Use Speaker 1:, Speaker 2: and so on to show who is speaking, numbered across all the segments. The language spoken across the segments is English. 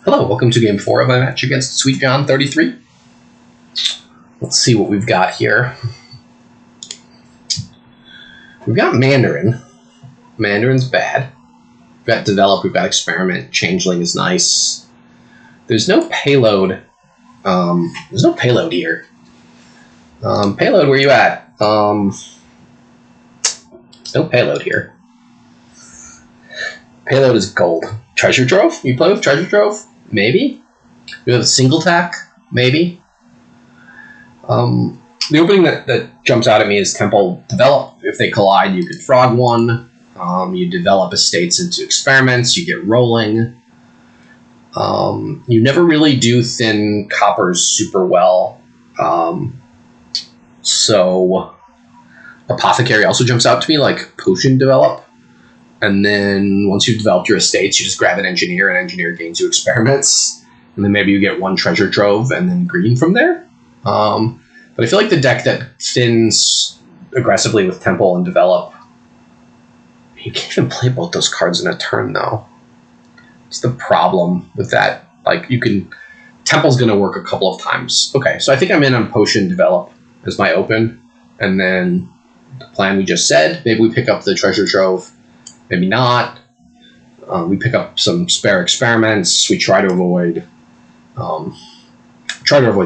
Speaker 1: Hello, welcome to game 4 of my match against SweetJohn33. Let's see what we've got here. We've got Mandarin. Mandarin's bad. We've got Develop, we've got Experiment. Changeling is nice. There's no payload. There's no payload here. Payload, where you at? No payload here. Payload is gold. Treasure Trove? You play with Treasure Trove? Maybe. You have a single tack? Maybe. The opening that jumps out at me is Temple Develop. If they collide, you could frog one. You develop estates into experiments. You get rolling. You never really do thin coppers super well. So Apothecary also jumps out to me, like Potion Develop. And then once you've developed your estates, you just grab an engineer, and engineer gains you experiments. And then maybe you get one treasure trove and then green from there. But I feel like the deck that thins aggressively with Temple and Develop, you can't even play both those cards in a turn, though. It's the problem with that. Like, you can... Temple's going to work a couple of times. Okay, so I think I'm in on Potion Develop as my open. And then the plan we just said, maybe we pick up the treasure trove. Maybe not. We pick up some spare experiments. We try to avoid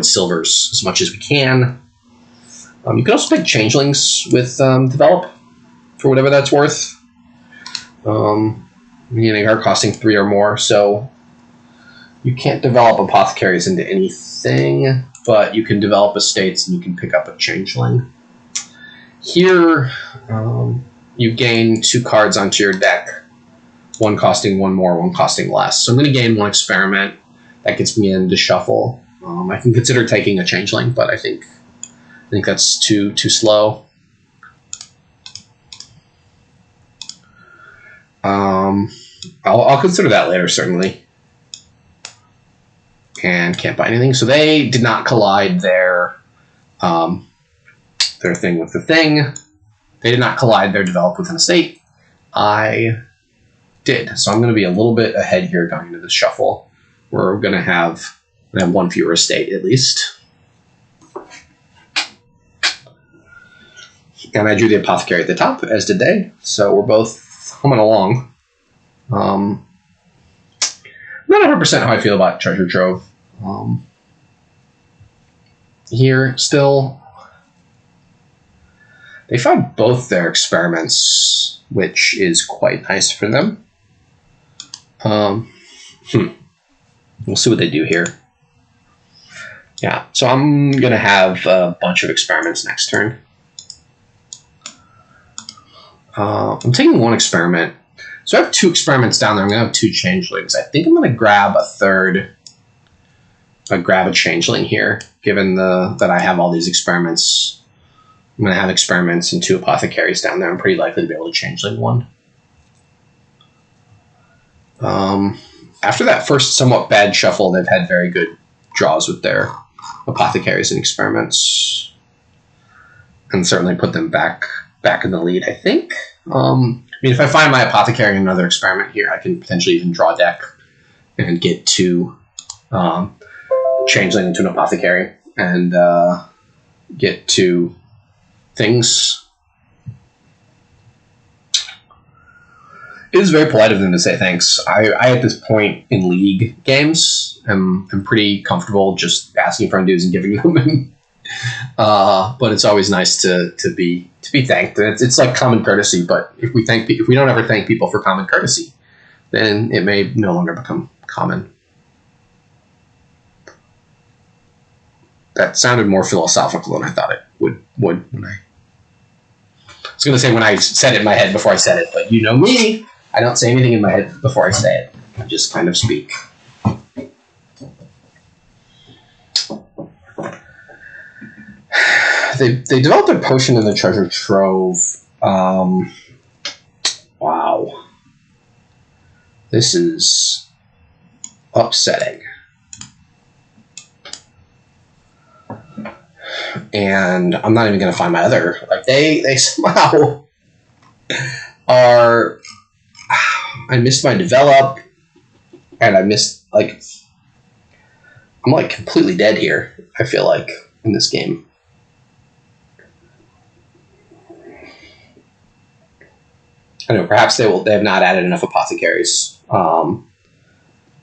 Speaker 1: silvers as much as we can. You can also pick changelings with Develop for whatever that's worth. They are costing 3 or more, so you can't develop apothecaries into anything, but you can develop estates and you can pick up a changeling. Here, you gain 2 cards onto your deck, one costing 1 more, one costing less. So I'm going to gain 1 experiment. That gets me into shuffle. I can consider taking a changeling, but I think that's too slow. I'll consider that later, certainly. And can't buy anything. So they did not collide their thing with the thing. They did not collide their Develop with an estate. I did. So I'm going to be a little bit ahead here going into this shuffle. We're going to have 1 fewer estate at least. And I drew the Apothecary at the top, as did they. So we're both humming along. Not 100% how I feel about Treasure Trove. Here, still... They found both their experiments, which is quite nice for them. We'll see what they do here. Yeah, so I'm going to have a bunch of experiments next turn. I'm taking 1 experiment. So I have 2 experiments down there. I'm going to have 2 changelings. I think I'm going to grab a third. Grab a changeling here, given that I have all these experiments. I'm going to have experiments and 2 apothecaries down there. I'm pretty likely to be able to changeling 1. After that first somewhat bad shuffle, they've had very good draws with their apothecaries and experiments. And certainly put them back in the lead, I think. If I find my apothecary in another experiment here, I can potentially even draw a deck and get 2 changeling into an apothecary and get 2 things. It is very polite of them to say thanks. I at this point in league games am pretty comfortable just asking for undos and giving them. But it's always nice to be thanked. It's like common courtesy. But if we don't ever thank people for common courtesy, then it may no longer become common. That sounded more philosophical than I thought it would when I was going to say when I said it in my head before I said it, but you know me. I don't say anything in my head before I say it. I just kind of speak. They developed a potion in the treasure trove. Wow. This is upsetting. And I'm not even going to find my other. Like they somehow are. I missed my Develop, and I missed, like, I'm like completely dead here, I feel like, in this game. I know, perhaps they have not added enough apothecaries.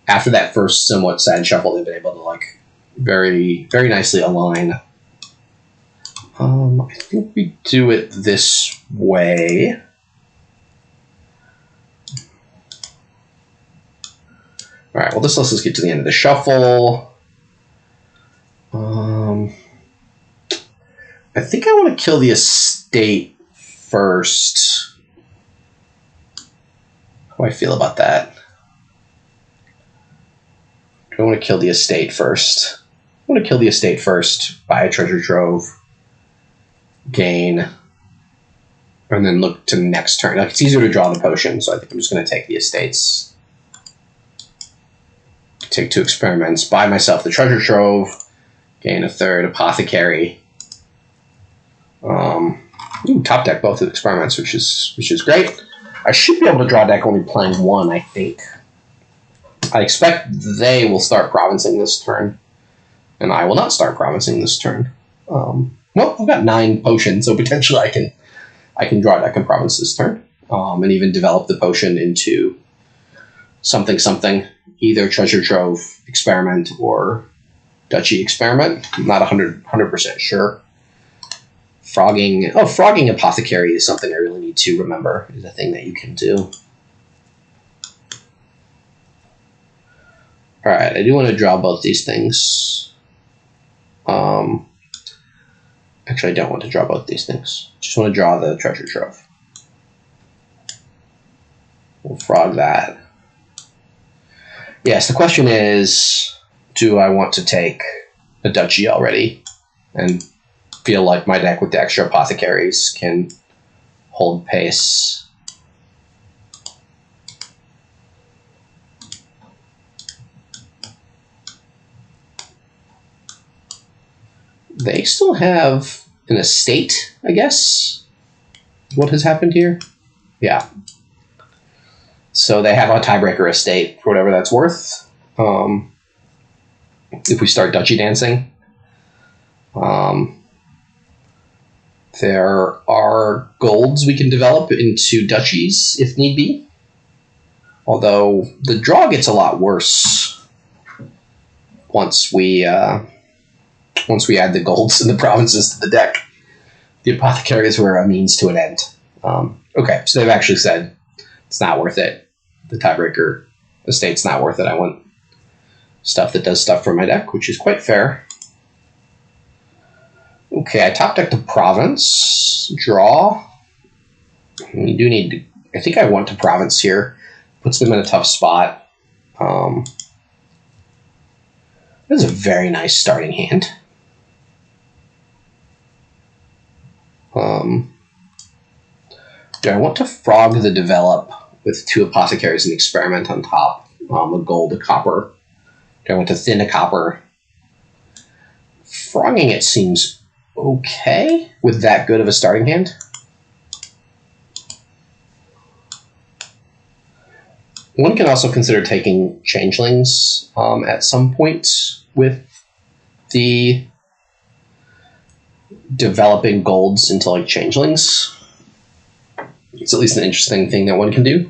Speaker 1: After that first somewhat sad shuffle, they've been able to like very, very nicely align. I think we do it this way. All right, well, this lets us get to the end of the shuffle. I think I want to kill the estate first. How do I feel about that? Do I want to kill the estate first? I want to kill the estate first, buy a treasure trove, gain, and then look to the next turn. Like, it's easier to draw the potion, so I think I'm just going to take the estates. Take 2 experiments, buy myself the treasure trove, gain a 3rd apothecary. Top deck both of the experiments, which is great. I should be able to draw a deck only playing 1, I think. I expect they will start provincing this turn, and I will not start provincing this turn. Well, I've got 9 potions, so potentially I can draw a deck and province this turn, and even develop the potion into something, either treasure trove experiment or duchy experiment. I'm not 100% sure. Frogging apothecary is something I really need to remember. Is a thing that you can do. All right, I do want to draw both these things. Actually, I don't want to draw both these things. Just want to draw the treasure trove. We'll frog that. Yes, the question is, do I want to take a duchy already and feel like my deck with the extra apothecaries can hold pace? They still have an estate, I guess. What has happened here? Yeah. So they have a tiebreaker estate for whatever that's worth. If we start duchy dancing. There are golds we can develop into duchies if need be. Although the draw gets a lot worse once we add the golds and the provinces to the deck. The apothecaries were a means to an end. Okay, so they've actually said it's not worth it. The tiebreaker estate's not worth it. I want stuff that does stuff for my deck, which is quite fair. Okay, I top deck the province. Draw. We do need to... I think I want to province here. Puts them in a tough spot. This is a very nice starting hand. Do I want to frog the develop with 2 apothecaries and experiment on top? A gold, a copper. Do I want to thin a copper? Frogging it seems okay with that good of a starting hand. One can also consider taking changelings at some point with the developing golds into like changelings. It's at least an interesting thing that one can do.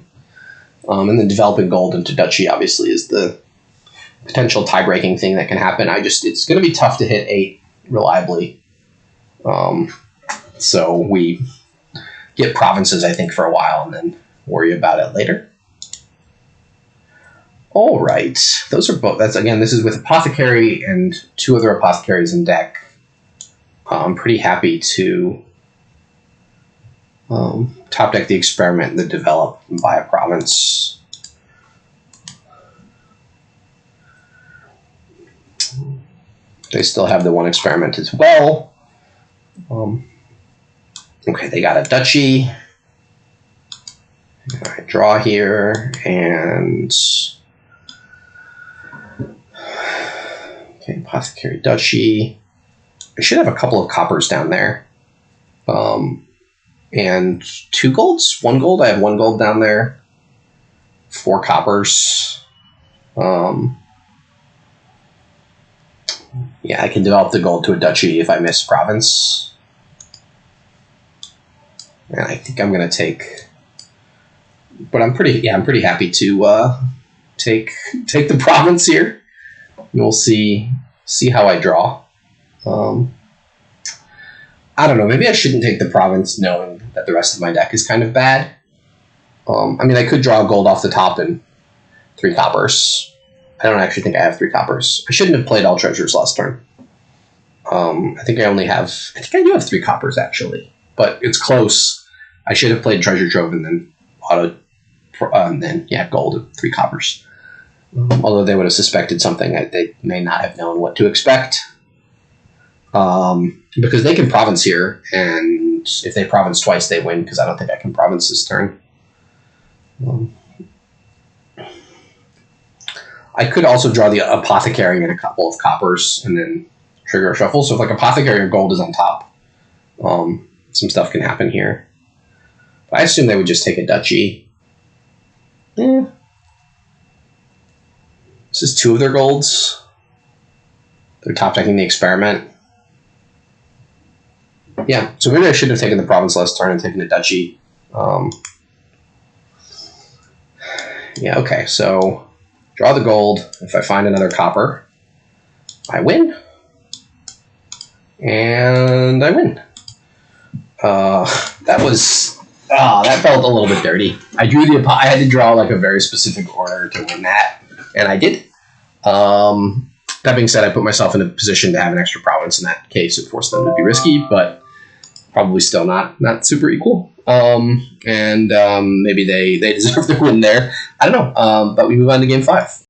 Speaker 1: And then developing gold into duchy obviously is the potential tie-breaking thing that can happen. It's going to be tough to hit 8 reliably. So we get provinces, I think, for a while and then worry about it later. All right. Those are both. This is with Apothecary and 2 other Apothecaries in deck. I'm pretty happy to top deck the experiment and the develop and buy a province. They still have the 1 experiment as well. Okay, they got a duchy. I draw here, and okay, apothecary duchy. I should have a couple of coppers down there. And 2 golds? 1 gold? I have 1 gold down there. 4 coppers. Yeah, I can develop the gold to a duchy if I miss province. And I think I'm gonna take, but I'm pretty happy to take the province here. And we'll see how I draw. I don't know. Maybe I shouldn't take the province, knowing that the rest of my deck is kind of bad. I mean, I could draw gold off the top and 3 coppers. I don't actually think I have 3 coppers. I shouldn't have played all treasures last turn. I think I do have 3 coppers actually, but it's close. I should have played treasure trove and then gold and 3 coppers. Although they would have suspected something, they may not have known what to expect. Because they can province here, and if they province twice, they win, because I don't think I can province this turn. I could also draw the Apothecary and a couple of coppers, and then trigger a shuffle. So if like Apothecary or gold is on top, some stuff can happen here. But I assume they would just take a duchy. This is 2 of their golds. They're top decking the experiment. Yeah, so maybe I should have taken the province last turn and taken the duchy. Yeah, okay, so draw the gold. If I find another copper, I win. And I win. That felt a little bit dirty. I had to draw like a very specific order to win that, and I did. That being said, I put myself in a position to have an extra province. In that case, it forced them to be risky, but probably still not super equal. Maybe they deserve to win there. I don't know. But we move on to game 5.